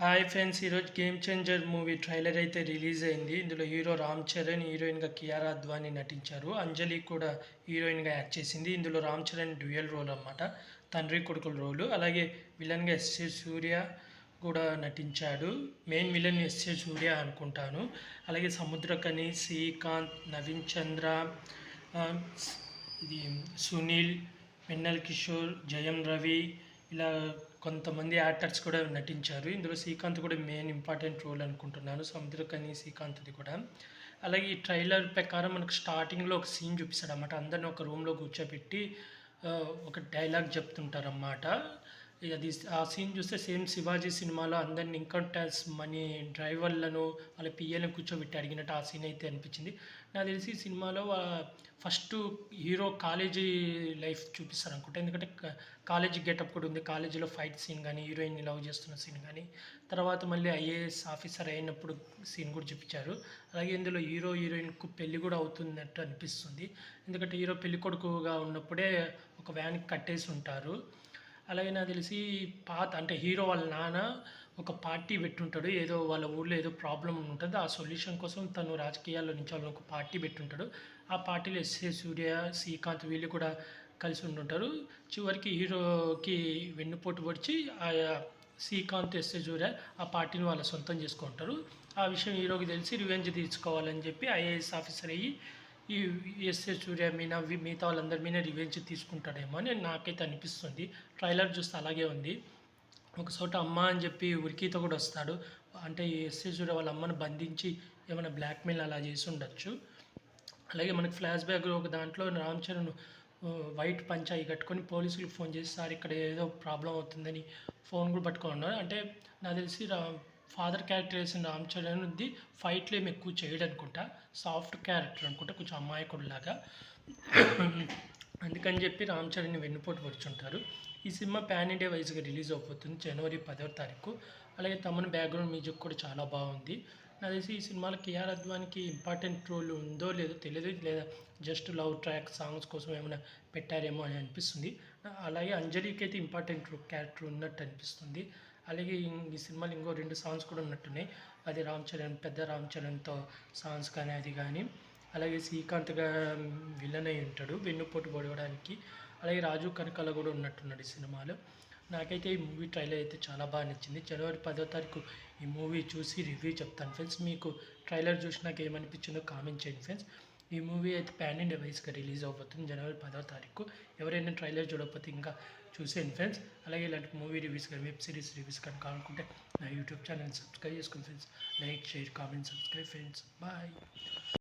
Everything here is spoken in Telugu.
హాయ్ ఫ్రెండ్స్, ఈరోజు గేమ్ చేంజర్ మూవీ ట్రైలర్ అయితే రిలీజ్ అయింది. ఇందులో హీరో రామ్ చరణ్, హీరోయిన్గా కియారా అద్వానీ నటించారు. అంజలి కూడా హీరోయిన్గా యాక్ట్ చేసింది. ఇందులో రామ్ చరణ్ డ్యూయల్ రోల్ అన్నమాట, తండ్రి కొడుకుల రోలు. అలాగే విలన్గా ఎస్ఏ సూర్య కూడా నటించాడు. మెయిన్ విలన్ ఎస్ఏ సూర్య అనుకుంటాను. అలాగే సముద్రకని, శ్రీకాంత్, నవీన్ చంద్ర, ఆ, ఇది సునీల్, వెన్నెల కిషోర్, జయం రవి, ఇలా కొంతమంది యాక్టర్స్ కూడా నటించారు. ఇందులో శ్రీకాంత్ కూడా మెయిన్ ఇంపార్టెంట్ రోల్ అనుకుంటున్నాను, సముద్రకని శ్రీకాంత్ది కూడా. అలాగే ఈ ట్రైలర్ ప్రకారం మనకు స్టార్టింగ్లో ఒక సీన్ చూపిస్తాడు అన్నమాట. అందరిని ఒక రూమ్లో కూర్చోబెట్టి ఒక డైలాగ్ చెప్తుంటారన్నమాట. అది ఆ సీన్ చూస్తే సేమ్ శివాజీ సినిమాలో అందరిని ఇన్కమ్ ట్యాక్స్ మనీ డ్రైవర్లను వాళ్ళ పిఏలను కూర్చోబెట్టి అడిగినట్టు ఆ సీన్ అయితే అనిపించింది. నాకు తెలిసి ఈ సినిమాలో ఫస్ట్ హీరో కాలేజీ లైఫ్ చూపిస్తారు అనుకుంటా. ఎందుకంటే కాలేజీ గెటప్ కూడా ఉంది. కాలేజీలో ఫైట్ సీన్ కానీ, హీరోయిన్ని లవ్ చేస్తున్న సీన్ కానీ, తర్వాత మళ్ళీ ఐఏఎస్ ఆఫీసర్ అయినప్పుడు సీన్ కూడా చూపించారు. అలాగే ఇందులో హీరో హీరోయిన్కు పెళ్లి కూడా అవుతున్నట్టు అనిపిస్తుంది. ఎందుకంటే హీరో పెళ్లి కొడుకుగా ఉన్నప్పుడే ఒక వ్యాన్కి కట్టేసి ఉంటారు. అలాగే నాకు తెలిసి అంటే హీరో వాళ్ళ నాన్న ఒక పార్టీ పెట్టుంటాడు. ఏదో వాళ్ళ ఊళ్ళో ఏదో ప్రాబ్లం ఉంటుంది. ఆ సొల్యూషన్ కోసం తను రాజకీయాల్లో నుంచి వాళ్ళు ఒక పార్టీ పెట్టుంటాడు. ఆ పార్టీలో ఎస్ఏ సూర్య, శ్రీకాంత్ వీళ్ళు కూడా కలిసి ఉంటుంటారు. చివరికి హీరోకి వెన్నుపోటు పొడిచి ఆ శ్రీకాంత్, ఎస్ఏ సూర్య ఆ పార్టీని వాళ్ళ సొంతం చేసుకుంటారు. ఆ విషయం హీరోకి తెలిసి రివెంజ్ తీర్చుకోవాలని చెప్పి ఐఏఎస్ ఆఫీసర్ అయ్యి ఈ ఎస్ఏ సూర్య మీద మిగతా వాళ్ళందరి మీద రివెంజ్ తీసుకుంటాడేమో అని నాకైతే అనిపిస్తుంది. ట్రైలర్ చూస్తే అలాగే ఉంది. ఒక చోట అమ్మ అని చెప్పి ఉరికితో కూడా వస్తాడు. అంటే ఈ ఎస్ఏ సూర్య వాళ్ళ అమ్మను బంధించి ఏమైనా బ్లాక్మెయిల్ అలా చేసి ఉండొచ్చు. అలాగే మనకి ఫ్లాష్ బ్యాక్ ఒక దాంట్లో రామ్ చరణ్ వైట్ పంచాయి కట్టుకొని పోలీసులకు ఫోన్ చేసి, సార్ ఇక్కడ ఏదో ప్రాబ్లం అవుతుందని ఫోన్ కూడా పట్టుకొని ఉన్నారు. అంటే నాకు తెలిసి ఫాదర్ క్యారెక్టర్ వేసిన రామ్ చరణ్ది ఫైట్లు ఏమి ఎక్కువ చేయడు అనుకుంటా. సాఫ్ట్ క్యారెక్టర్ అనుకుంటా, కొంచెం అమాయకుడిలాగా. అందుకని చెప్పి రామ్ చరణ్ని వెన్నుపోటు పొడుచుంటారు. ఈ సినిమా పాన్ ఇండియా వైజ్గా రిలీజ్ అయిపోతుంది జనవరి 10వ తారీఖు. అలాగే తమన్ బ్యాక్గ్రౌండ్ మ్యూజిక్ కూడా చాలా బాగుంది. నాకు తెలిసి ఈ సినిమాలో కియారా అద్వానీకి ఇంపార్టెంట్ రోల్ ఉందో లేదో తెలియదు, లేదా జస్ట్ లవ్ ట్రాక్ సాంగ్స్ కోసం ఏమైనా పెట్టారేమో అని అనిపిస్తుంది. అలాగే అంజలికి అయితే ఇంపార్టెంట్ క్యారెక్టర్ ఉన్నట్టు అనిపిస్తుంది. అలాగే ఈ సినిమాలో ఇంకో 2 సాంగ్స్ కూడా ఉన్నట్టున్నాయి. అది రామ్ చరణ్, పెద్ద రామ్ చరణ్తో సాంగ్స్ కానీ అది కానీ. అలాగే శ్రీకాంత్గా విలన్ అయి ఉంటాడు వెన్నుపోటు పొడవడానికి. అలాగే రాజు కనకాల కూడా ఉన్నట్టున్నాడు ఈ సినిమాలో. నాకైతే ఈ మూవీ ట్రైలర్ అయితే చాలా బాగా నచ్చింది. జనవరి 10వ తారీఖు ఈ మూవీ చూసి రివ్యూ చెప్తాను ఫ్రెండ్స్. మీకు ట్రైలర్ చూసి నాకు ఏమనిపించిందో కామెంట్ చేయండి ఫ్రెండ్స్. ఈ మూవీ అయితే పాన్ ఇండియా వైస్గా రిలీజ్ అవుతుంది జనవరి 10వ తారీఖు. ఎవరైనా ట్రైలర్ చూడకపోతే ఇంకా చూసేయండి ఫ్రెండ్స్. అలాగే ఇలాంటి మూవీ రివ్యూస్ కానీ, వెబ్ సిరీస్ రివ్యూస్ కానీ కావాలనుకుంటే నా యూట్యూబ్ ఛానల్ సబ్స్క్రైబ్ చేసుకోండి friends. Like, share, comment, subscribe friends. Bye.